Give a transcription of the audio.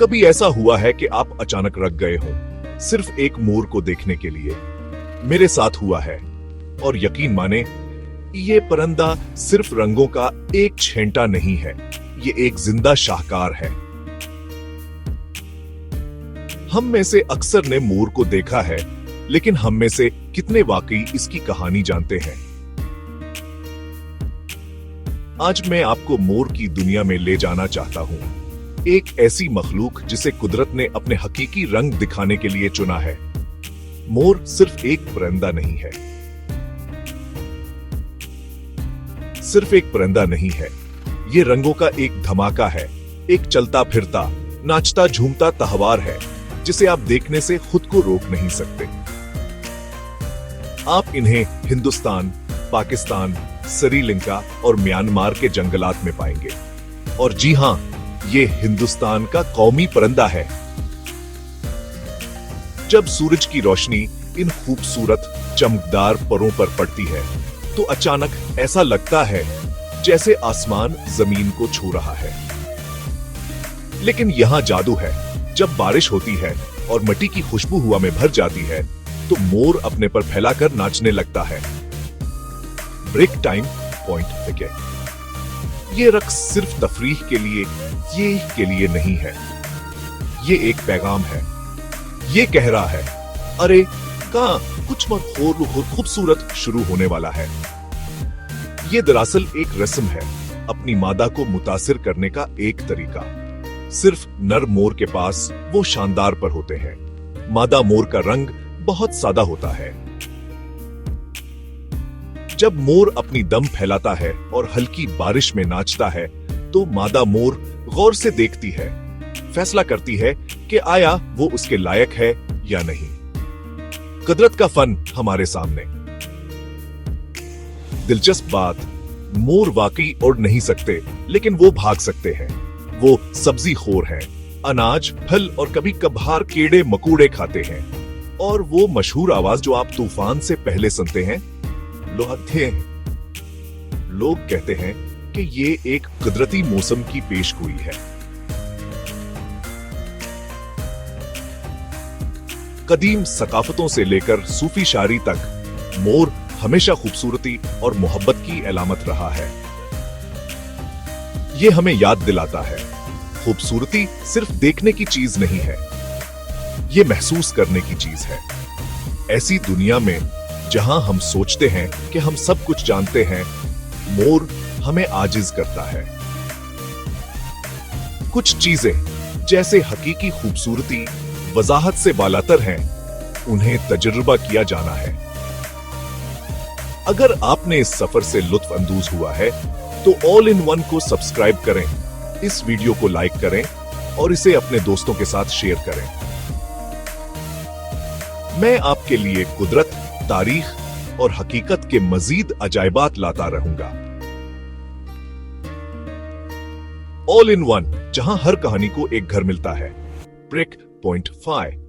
कभी ऐसा हुआ है कि आप अचानक रख गए हो सिर्फ एक मोर को देखने के लिए? मेरे साथ हुआ है, और यकीन माने ये परिंदा सिर्फ रंगों का एक छेंटा नहीं है, ये एक जिंदा शाहकार है। हम में से अक्सर ने मोर को देखा है, लेकिन हम में से कितने वाकई इसकी कहानी जानते हैं? आज मैं आपको मोर की दुनिया में ले जाना चाहता हूं, एक ऐसी मखलूक जिसे कुदरत ने अपने हकीकी रंग दिखाने के लिए चुना है। मोर सिर्फ एक परिंदा नहीं है, सिर्फ एक परिंदा नहीं है, ये रंगों का एक धमाका है, एक चलता फिरता, नाचता झूमता तहवार है, जिसे आप देखने से खुद को रोक नहीं सकते। आप इन्हें हिंदुस्तान, पाकिस्तान, श्रीलंका और म्यांमार के जंगलात में पाएंगे। और जी हां, ये हिंदुस्तान का कौमी परिंदा है। जब सूरज की रोशनी इन खूबसूरत चमकदार परों पर पड़ती है, तो अचानक ऐसा लगता है जैसे आसमान जमीन को छू रहा है। लेकिन यहां जादू है। जब बारिश होती है और मिट्टी की खुशबू हवा में भर जाती है, तो मोर अपने पर फैलाकर नाचने लगता है। Break time point wicket. ये रक्स सिर्फ तफरीह के लिए नहीं है, ये एक पैगाम है। ये कह रहा है, अरे कहां कुछ खूबसूरत शुरू होने वाला है। ये दरअसल एक रस्म है, अपनी मादा को मुतासिर करने का एक तरीका। सिर्फ नर मोर के पास वो शानदार पर होते हैं। मादा मोर का रंग बहुत सादा होता है। जब मोर अपनी दम फैलाता है और हल्की बारिश में नाचता है, तो मादा मोर गौर से देखती है, फैसला करती है कि आया वो उसके लायक है या नहीं। कुदरत का फन हमारे सामने। दिलचस्प बात, मोर वाकई उड़ नहीं सकते, लेकिन वो भाग सकते हैं। वो सब्जी खोर हैं, अनाज, फल और कभी कभार कीड़े मकोड़े खाते हैं। और वो मशहूर आवाज जो आप तूफान से पहले सुनते हैं, लोग कहते हैं कि ये एक कुदरती मौसम की पेशगोई है। कदीम सकाफतों से लेकर सूफी शायरी तक मोर हमेशा खूबसूरती और मोहब्बत की अलामत रहा है। ये हमें याद दिलाता है, खूबसूरती सिर्फ देखने की चीज नहीं है, ये महसूस करने की चीज है। ऐसी दुनिया में जहां हम सोचते हैं कि हम सब कुछ जानते हैं, मोर हमें आजिज करता है। कुछ चीजें जैसे हकीकी खूबसूरती वजाहत से बालातर हैं, उन्हें तजुर्बा किया जाना है। अगर आपने इस सफर से लुत्फ अंदोज हुआ है, तो ऑल इन वन को सब्सक्राइब करें, इस वीडियो को लाइक करें और इसे अपने दोस्तों के साथ शेयर करें। मैं आपके लिए कुदरत, तारीख और हकीकत के मजीद अजायबात लाता रहूंगा। ऑल इन वन, जहां हर कहानी को एक घर मिलता है। Break point 5।